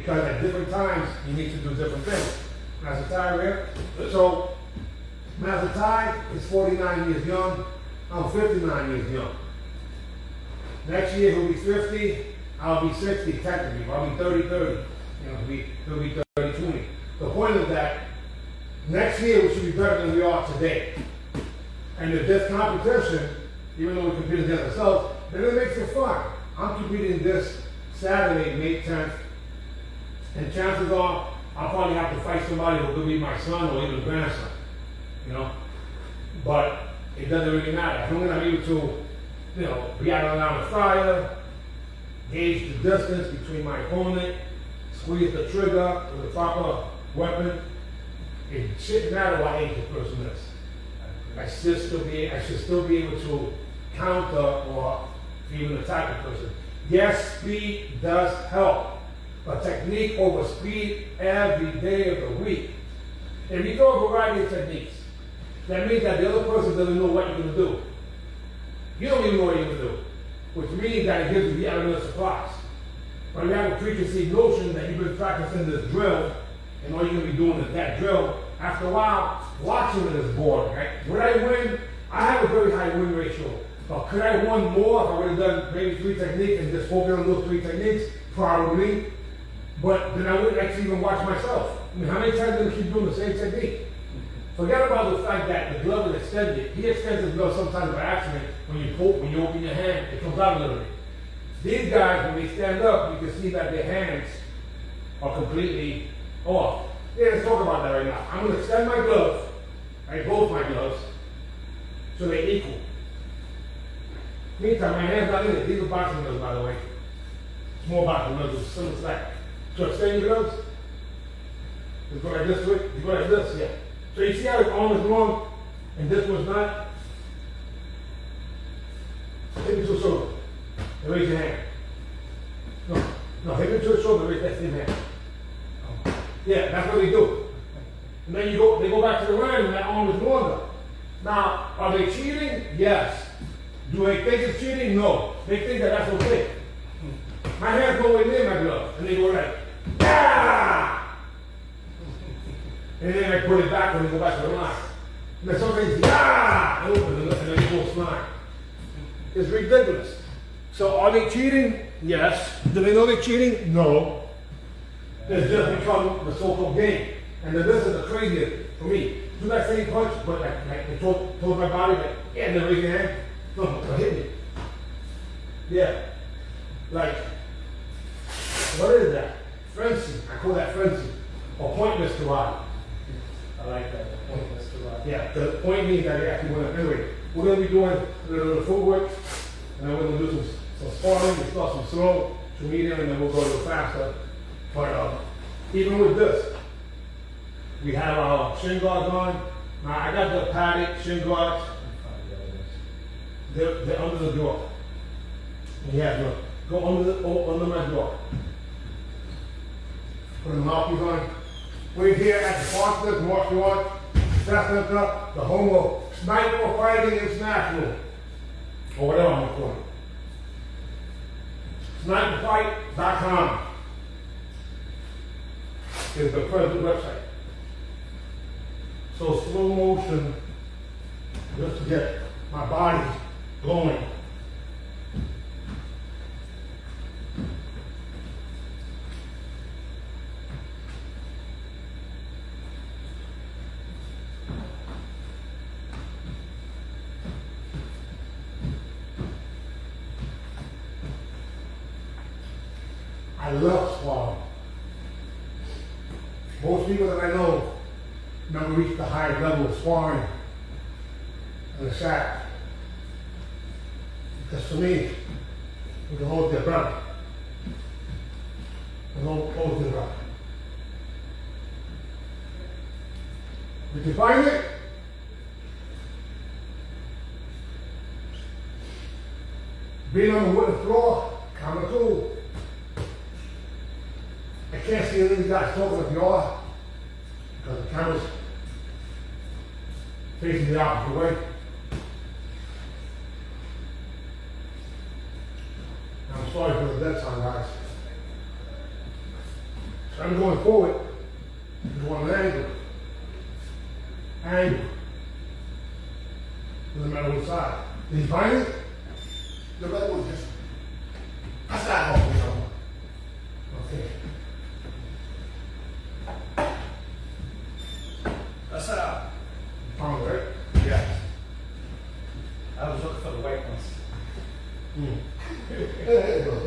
because at different times you need to do different things. Mazatai, here. So Mazatai is 49 years young. I'm 59 years young. Next year he'll be 50. I'll be 60 technically. I'll be 30-30. You know, he'll be 30-20. The point is that next year we should be better than we are today. And if there's competition, even though we compete against ourselves, then it makes it fun. I'm competing this Saturday, May 10th, and chances are I'll probably have to fight somebody who could be my son or even grandson, you know. But it doesn't really matter. As long as I'm able to, you know, be out around the fire, gauge the distance between my opponent, squeeze the trigger with the proper weapon, it shouldn't matter what age the person is. I should still be able to counter or even attack the person. Yes, speed does help, but technique over speed every day of the week. If you throw a variety of techniques, that means that the other person doesn't know what you're going to do. You don't even know what you're going to do, which means that it gives you the element of surprise. When you have a preconceived notion that you've been practicing this drill, and all you're going to be doing is that drill, after a while, watching it is boring, right? Would I win? I have a very high win ratio. But could I have won more if I would have done maybe 3 techniques and just focused on those 3 techniques? Probably. But then I wouldn't actually even watch myself. I mean, how many times do I keep doing the same technique? Forget about the fact that the glove is extended. He extends his glove sometimes by accident. When you open your hand, it comes out a little bit. These guys, when they stand up, you can see that their hands are completely off. Yeah, let's talk about that right now. I'm going to extend my gloves, right, both my gloves, so they're equal. Meantime, my hand's not in it. These are boxing gloves, by the way. Small boxing gloves with similar slack. So extend your gloves. You go like this to it. You go like this, yeah. So you see how his arm is long and this one's not? Hit me to the shoulder and raise your hand. No, hit me to the shoulder and raise that same hand. Yeah, that's what they do. And then they go back to the line and that arm is longer. Now, are they cheating? Yes. Do they think it's cheating? No. They think that that's okay. My hands go way near my glove, and they go like, ah! And then I put it back when they go back to the line. And then sometimes, ah! And then they go slime. It's ridiculous. So are they cheating? Yes. Do they know they're cheating? No. It's just become the so-called game. And then this is the craziest for me. Do that same punch, but like towards my body, like, yeah, and then raise your hand. No, hit me. Yeah. Like, what is that? Fencing. I call that fencing. Or pointless karate. I like that, the pointless karate. Yeah, the point means that they actually want to. Anyway, we're going to be doing a little footwork, and then we're going to do some sparring. We'll start some slow to medium, and then we'll go a little faster. But even with this, we have our shin guards on. Now, I got the padded shin guards. They're under the door. Yeah, look. Go under my door. Put the mouthpiece on. We're here at the Foster's Martial Arts Center, the home of Sniper Fighting International. Or whatever I'm calling it. SniperFight.com is the present website. So slow motion, just to get my body going. I love sparring. Most people that I know never reach the higher level of sparring in the shack. Because for me, we can hold their breath. We don't hold their breath. Did you find it? Being on the wooden floor, kind of cool. I can't see any of you guys talking if you are, because the camera's facing the opposite way. I'm sorry for the dead time, guys. I'm going forward. I'm going an angle. Angle. Doesn't matter which side. Did you find it? The red one, yes. That's that one. Okay. That's out. Found it, right? Yeah. I was looking for the white ones.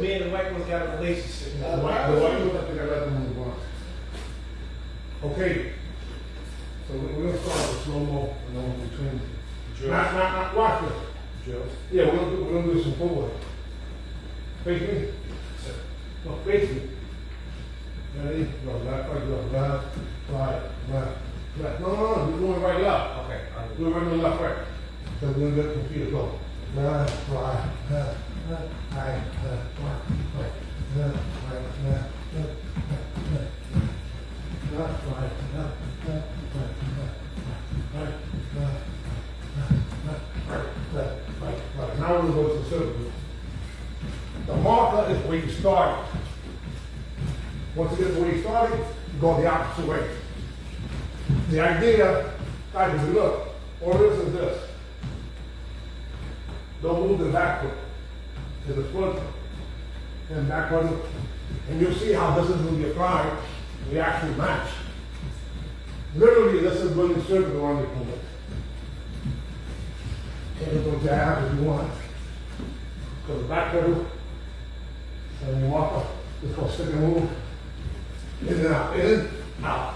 Me and the white ones got a relationship. The white one, I think I let them move on. Okay. So we're gonna start with slow-mo and then we'll between. Not, watch this. Drills. Yeah, we're gonna do some forward. Face me. No, face me. Ready? Go left, right, go left, right, left, left. No, you're going right, left. Okay. Do it right, left, right. So we're gonna get confused. Go. Left, right, left, right, right, right, right, left, right, left, left, left, left, right, left, left, right, left, left, right. Now we're gonna go to the circle. The marker is where you started. Once you get to where you started, you go the opposite way. The idea, guys, if you look, all this is this. Don't move the back foot to the front and back one. And you'll see how this is going to be applied, the actual match. Literally, this is going to circle around your point. And you go jab if you want. Go the back pedal. And you walk up. Just go stick and move. In and out. In, out.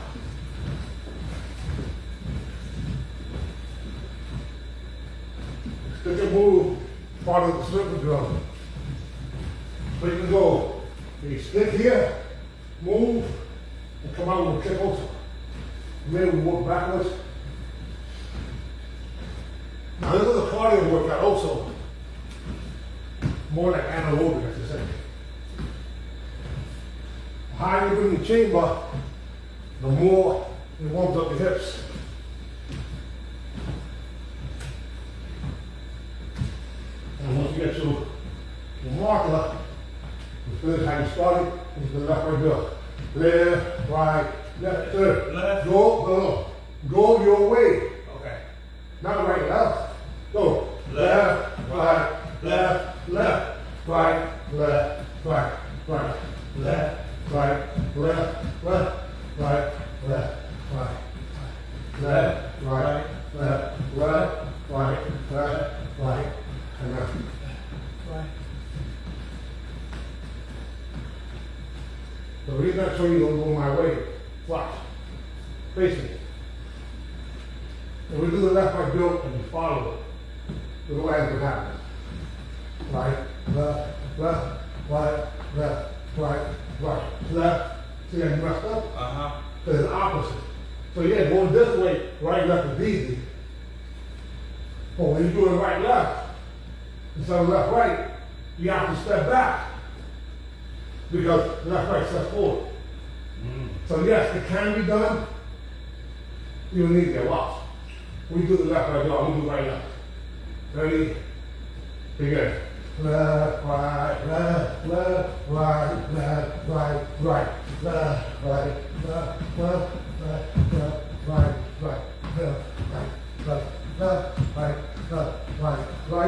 Stick and move. Part of the circle drum. So you can go. You stick here, move, and come out with a kick also. Then we walk backwards. Now this is a cardio workout also. More like anaerobic, as you say. The higher you bring the chamber, the more it warms up your hips. And once you get to the marker, you finish how you started, into the left, right, there. Left, right, left, third. Left. Go, no. Go your way. Okay. Not right, left. Go. Left, right, left, left, right, left, right, right, left, right, left, left, right, left, right, left, right, left, left, right, left, right, and left. Right. The reason I show you don't go my way, watch, face me. And we do the left right build and you follow it. The way it happens. Right, left, left, right, left, right, right, left. See how you messed up? Uh-huh. So it's opposite. So yeah, going this way, right, left is easy. But when you do it right, left, instead of left, right, you have to step back. Because left, right, step forward. So yes, it can be done. You don't need to get lost. We do the left, right, we do right, left. Ready? Begin. Left, right, left, left, right, left, right, right, left, right, left, left, left, left, right, right, left, right, left, left, right, left, right, right,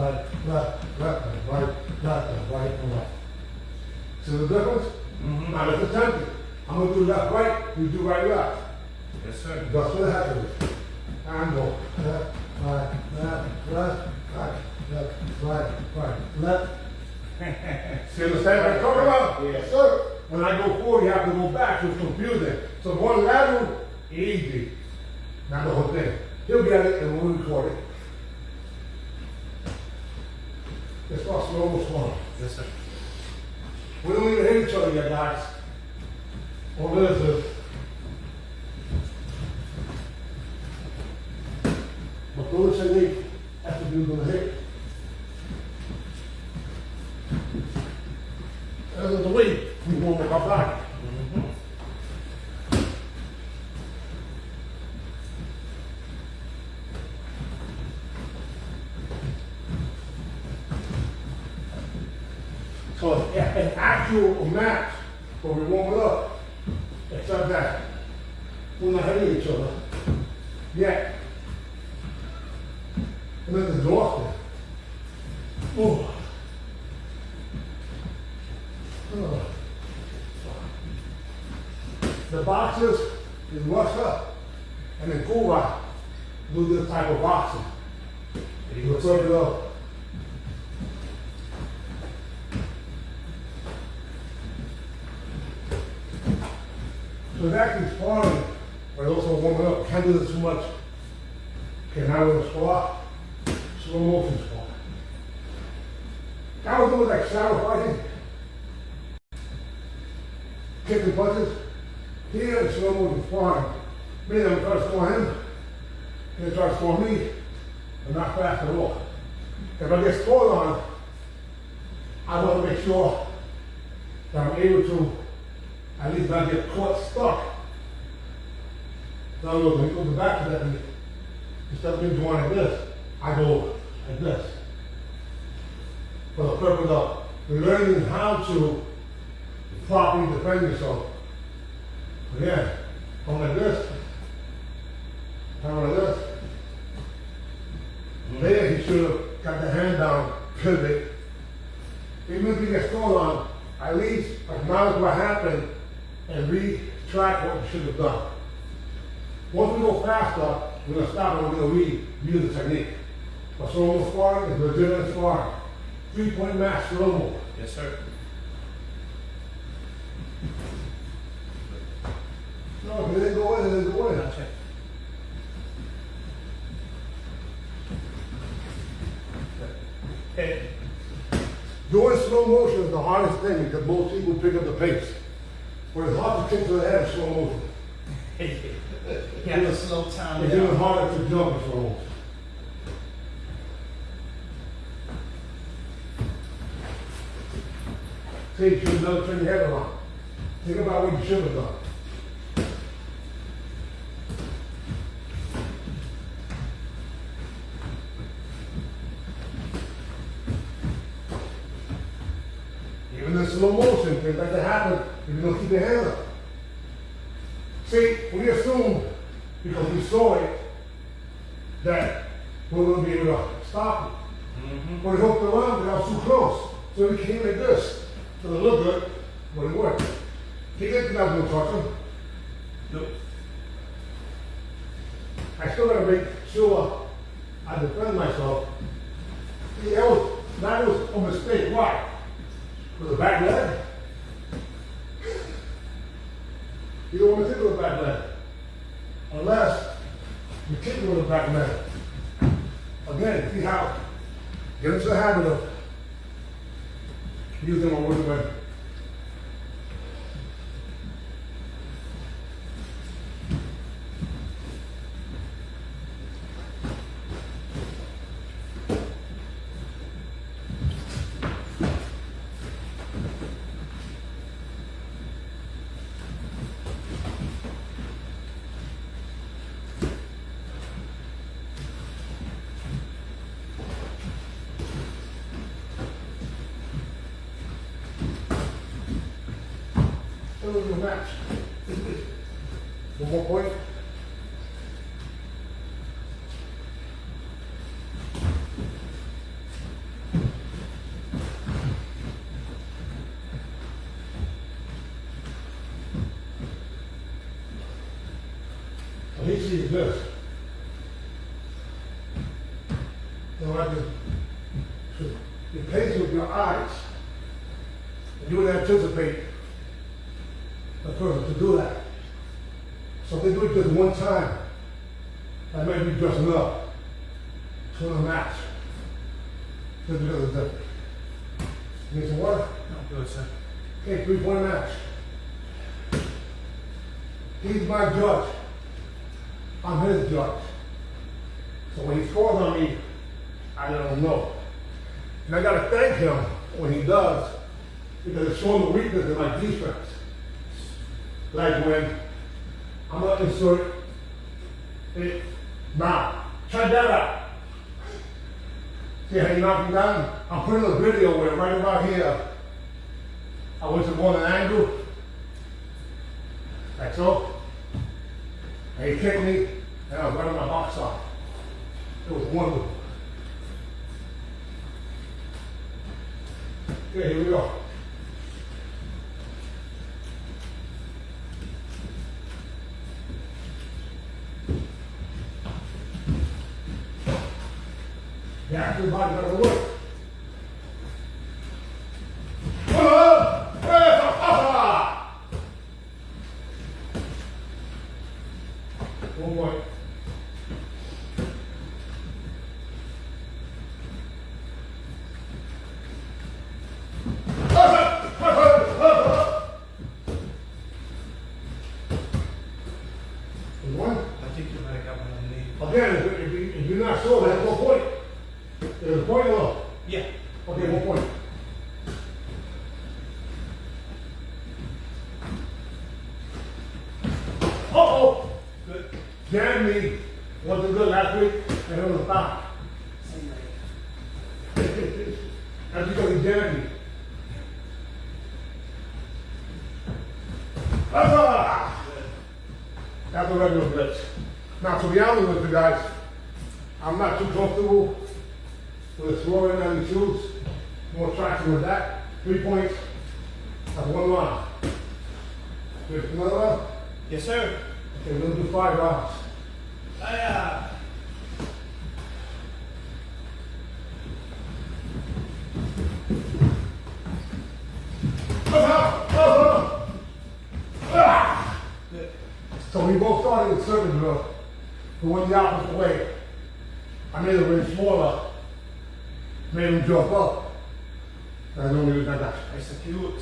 right, left, left, right, left, right, and left. See the difference? Now let's attempt it. I'm going to do left, right, you do right, left. Yes, sir. That's what happens. And go left, right, left, left, right, left, right, right, left. See, understand what I'm talking about? Yes. Sir. When I go forward, you have to go back, so it's confusing. So one lateral, easy. Not the whole thing. He'll get it and we'll record it. Let's start slow. Yes, sir. We don't even hit each other yet, guys. All this is. But those techniques have to do with the hip. As of the weight, we warm up our body. So an actual match where we warm warm it up. Except that we're not hitting each other yet. And then it's exhausted. Oh. Oh. The boxers in Russia and in Cuba do this type of boxing. You put it up. So it's actually sparring, but also warming up. Can't do this too much. Okay, now we're gonna squat, slow motion squat. I was doing like shadow fighting, kicking punches. Here it's slow motion sparring. Me, I'm trying to score him, he'll try to score me, but not fast at all. If I get scored on, I want to make sure that I'm able to at least not get caught stuck. In other words, when you go back to that, instead of me going like this, I go like this. For the purpose of learning how to properly defend yourself. Again, going like this, kind of like this. There he should have got the hand down, pivot. Even if he gets scored on, at least acknowledge what happened and retract what you should have done. Once we go faster, we're going to stop and we're going to reuse the technique. But slow-mo sparring is legitimate sparring. 3-point match slow-mo. Yes, sir. No, if it didn't go in, it didn't go in. Gotcha. Okay. Doing slow motion is the hardest thing because most people pick up the pace. But it's hard to kick to the head in slow motion. You have to slow time It's even down. harder to jump in slow motion. See, you should have done turn your head around. Think about what you should have done. Even in slow motion, things like that happen if you don't keep your hand up. See, we assumed, because we saw it, that we were going to be able to stop it. But it hooked around because I was too close. So we came like this. So it looked good, but it worked. He didn't think I was going to touch him. Nope. I still got to make sure I defend myself. See, that was a mistake. Why? With the back leg? You don't want to kick with the back leg. Unless you kick with the back leg. Again, see how, get into the habit of using my wooden leg. That was the match. One more point. So he sees this. You have to be patient with your eyes. And you would anticipate a person to do that. So if they do it just one time, that might be just enough to win a match. Just because it's different. You need some water? No, good, sir. Okay, 3-point match. He's my judge. I'm his judge. So when he scores on me, I let him know. And I gotta thank him when he does, because it's showing the weakness in my defense. Like when I'm gonna insert it. Now, check that out. See how he knocked me down? I'm putting a video where right about here, I went to go on an angle, Like so. And he kicked me, and I was running my box off. It was wonderful. Okay, here we go. Yeah, everybody got to work. One point. One. I think you might have got one on the knee. Again, if you're not sure, that's 1 point. There's a point or no? Yeah. Okay, 1 point. Uh-oh! Good. Jeremy wasn't good last week, and it was a foul. Same leg. That's because he jammed me. That's a regular blitz. Now, to be honest with you guys, I'm not too comfortable with throwing on the shoes. More traction with that. 3 points. That's 1 round. There's another round. Yes, sir. Okay, we're gonna do 5 rounds. Hiya. Good. So we both started with circuit drill. We went the opposite way. I made the ring smaller, made him jump up. And I don't use that. Execute.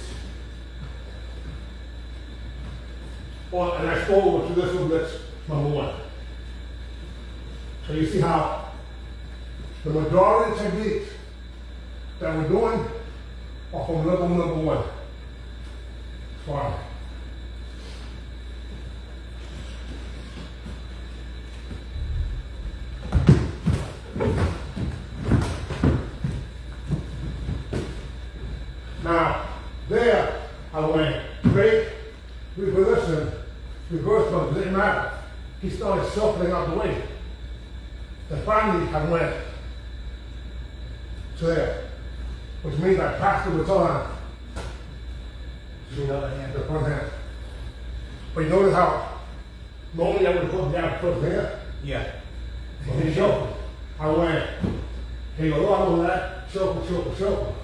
Well, and I stole with this one, that's number 1. So you see how the majority of techniques that we're doing are from level number 1. Fine. Now, there I went break, reposition, reverse, but it didn't matter. He started shuffling out the way. And finally I went to there, which means I passed the baton to The other hand. the front hand. But you notice how normally I would have put down foot here, Yeah. but he shuffled. I went, he goes, oh, I know that, shuffle, shuffle, shuffle.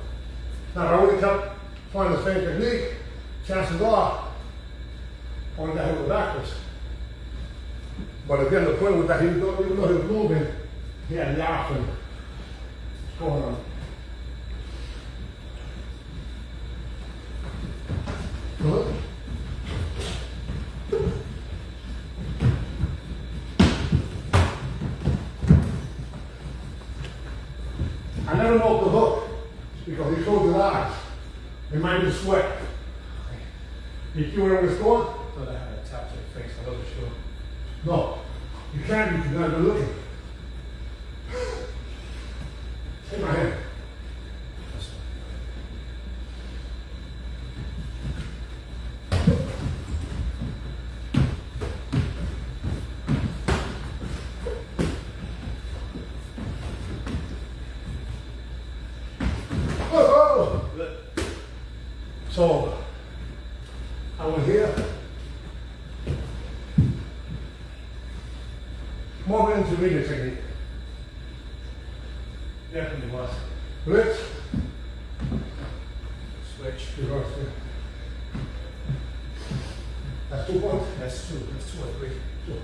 Now, if I would have kept trying the same technique, chances are, I would have go backwards. But again, the point was that even though he was moving, he had the option going on. Good. I never know the hook because he closed his eyes. It might be sweat. You see where we scored? Thought I had a tap to the face. I wasn't sure. No. You can't because you're not even looking. Take my hand. That's Oh, good. so, I went here. More of an intermediate technique. Definitely was. Blitz, Switch. reverse. That's 2 points. That's 2. That's 2 or 3. Two.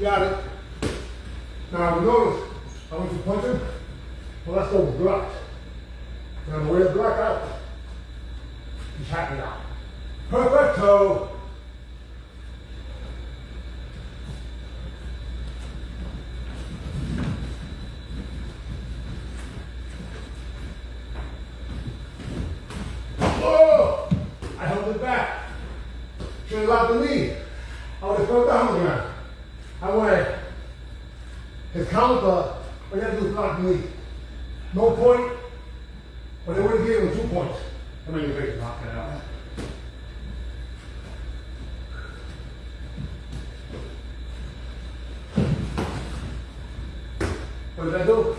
Got it. Now, notice, I want you to punch him. Well, let's go block. Now, the way to block out, he's happy out. Perfecto. Oh! I held it back. Should have allowed the knee. I would have fell down again. I went, His counter, all you had to do is knock me. No point, but they would have given him 2 points. I mean, they knock it out. What did I do?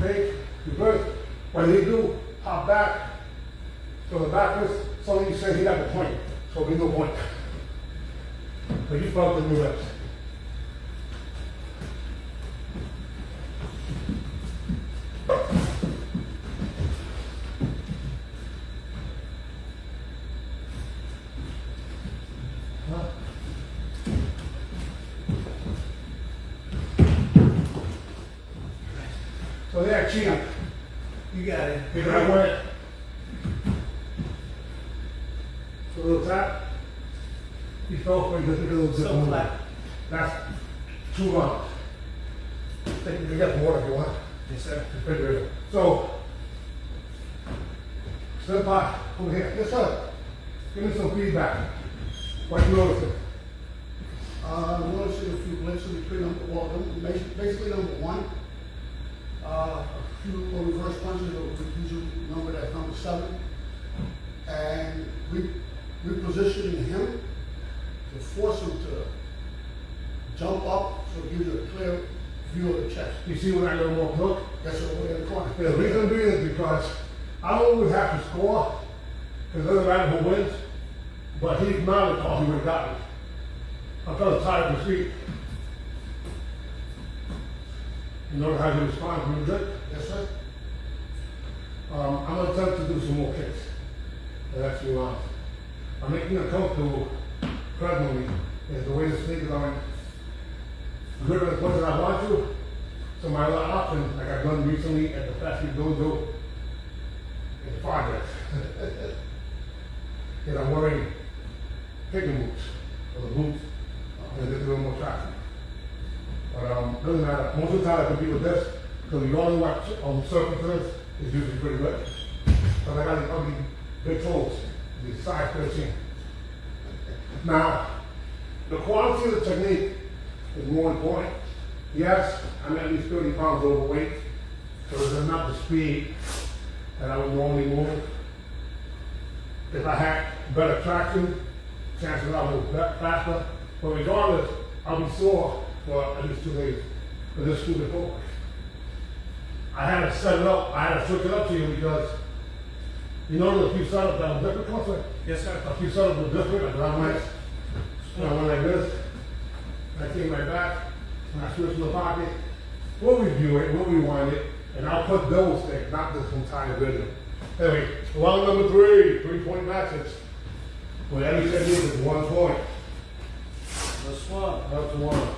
Fake, reverse. What did he do? Hop back. So the backwards, so he said he got the point. So there'll be no point. So you felt the new reps. Huh? So they cheated. You got it. Because I went to a little tap. He fell for it because he did a little So flat. That's 2 rounds. You can get some water if you want. Yes, sir. Refrigerator. So, step by over here. Yes, sir. Give me some feedback. What you noticing? Noticing a few blitzes between basically number one. A few reverse punches, we usually number that number 7. And repositioning him to force him to jump up so it gives you a clear view of the chest. You see when I go more hook? That's what we're in the corner. The reason being is because I don't always have to score, because it doesn't matter who wins, but he acknowledged all he would have gotten. I'm trying to tie up his feet. You know how he responds when you drink? Yes, sir. I'm going to attempt to do some more kicks. The next few rounds. I'm making a comfortable presently is the way the sneakers are good as much as I want to. So my other option, like I've done recently at the Fast Food Dojo, is progress. And I'm wearing kicking boots, or the boots, and just a little more traction. But doesn't matter. Most of the time I compete with this, because you only watch on surfaces, it's usually pretty good. But I got these ugly big toes, these size 13. Now, the quality of the technique is more important. Yes, I'm at least 30 pounds overweight, so there's not the speed that I would normally move. If I had better traction, chances are I'll move faster. But regardless, I'll be sore for at least 2 days for this stupid footwork. I had to set it up, I had to switch it up to you because you know a few setups that were different, right? Yes, sir. A few setups were different, and I went like this, I came right back, and I switched to the pocket. We'll review it, we'll rewind it, and I'll put those things, not this entire video. Anyway, round number 3, 3-point matches. With every technique is 1 point. Let's swap. That's 1.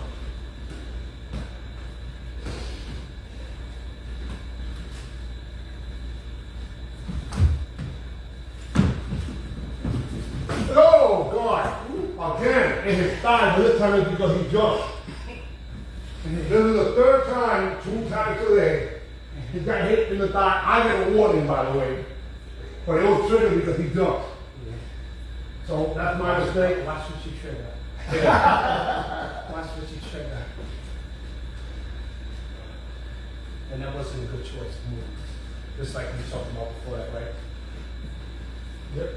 Oh, God! Again, in his thigh, but this time it's because he jumped. This is the 3rd time, 2 times today, he got hit in the thigh. I got a warning, by the way, but it was triggered because he jumped. So that's my mistake. Watch what you trigger. Yeah. Watch what you trigger. And that wasn't a good choice to move. Just like we talked about before that, right? Yep.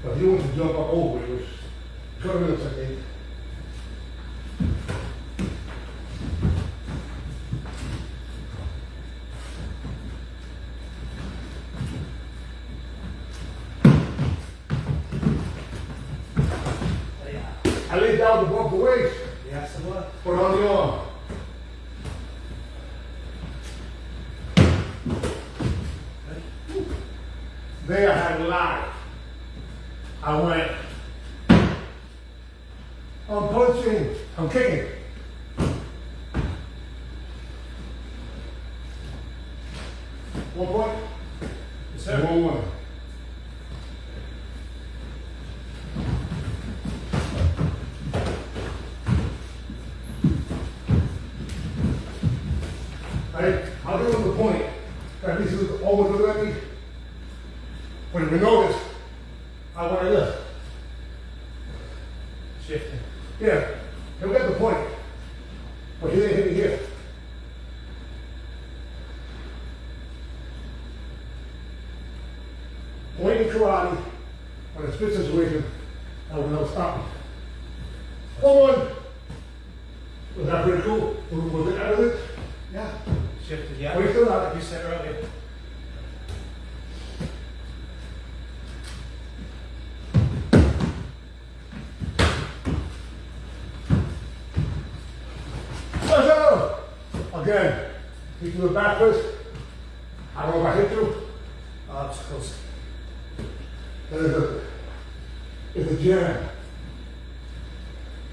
But he wanted to jump up over it, which could have been a technique. I laid down above the waist, Yes, it was. put on the arm. There I had live. I went, I'm punching, I'm kicking. One point, Yes, sir. 1-1. Right? I'll give him the point. At least he was almost looking at me. When we noticed, I went like this. Shifting. Yeah, he'll get the point. But he didn't hit me here. Very cool. Was it edited? Yeah. Shifted, yeah. What do you feel Like like? you said earlier. So, again, you do it backwards. I don't know if I hit you. It's close. It's a jam.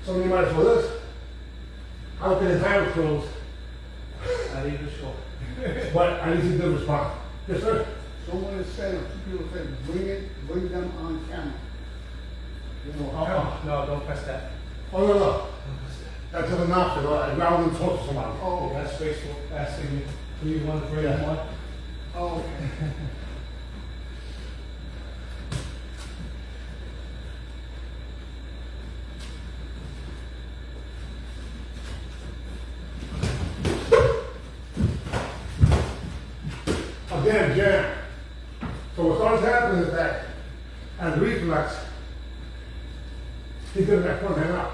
Somebody might as well this. I don't think his hand was closed, Not even sure. but I need to do respond. Yes, sir. Someone is saying, two people said, bring them on camera. You know, No, don't press that. Oh, no. That's an option. I'd rather than talk to somebody. Oh, That's Facebook asking you, do you want to bring Yeah. one? oh, okay. Again, jam. So what starts happening is that, as reflex, he gives that front hand up.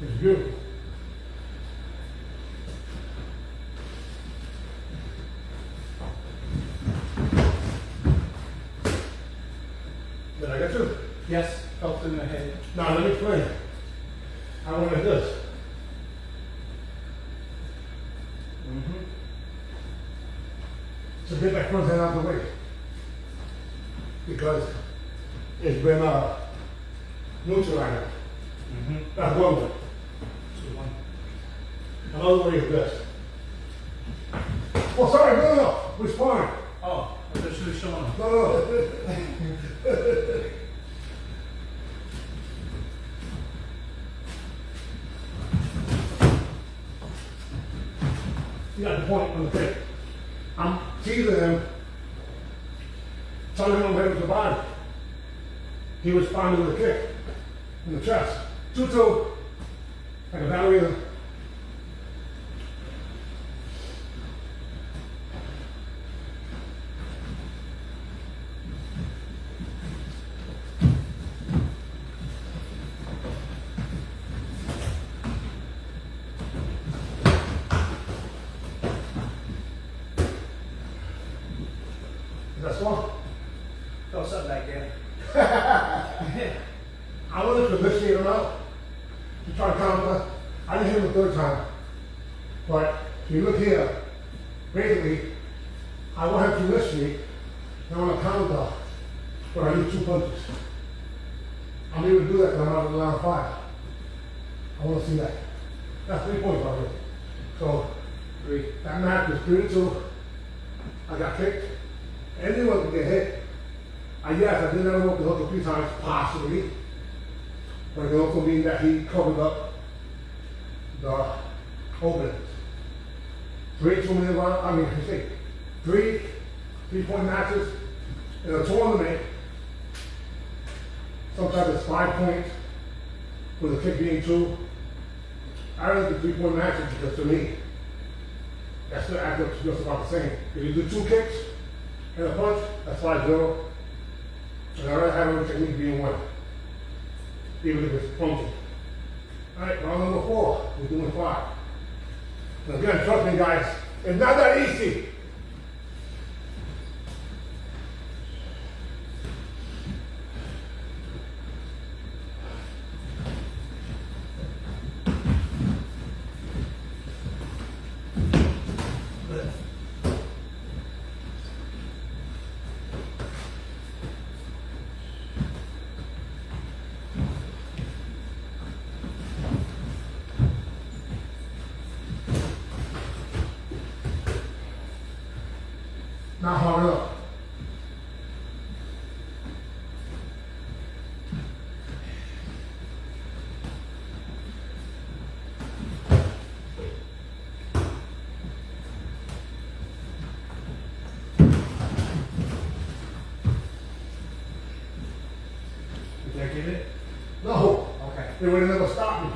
It's beautiful. Did I get you? Yes, felt in the head. Now let me explain. I went like this. Mm-hmm. To get that front hand out of the way. Because it's been neutralized. Mm-hmm. That's one way. Good one. Another way is this. Oh, sorry, no. Respond. Oh, I thought you were showing them. No. You got the point on the tape. I'm teasing him, telling him I'm ready to survive. He responded with a kick in the chest. 2-2, like a ballerina. That's all. Felt something like that. I wanted to initiate him out to try to counter. I didn't hit him the third time. But if you look here, basically, I want him to initiate, and I want to counter, but I need 2 punches. I'm able to do that when I'm out of the line 5. I want to see that. That's 3 points already. So, 3. that match was 3-2. I got kicked. Anyone can get hit. Yes, I did not work the hook a few times, possibly. But it can also mean that he covered up the openings. 3 2-minute round, I mean, you see, 3 3-point matches in a tournament. Sometimes it's 5 points, with the kick being 2. I don't think the 3-point matches because to me, that's the act of just about the same. If you do 2 kicks and a punch, that's 5-0. And I rather have every technique being 1, even if it's funky. Alright, round number 4, we're doing 5. And again, trust me guys, it's not that easy. Not hard enough. Did I get it? No, Okay. they would have never stopped me.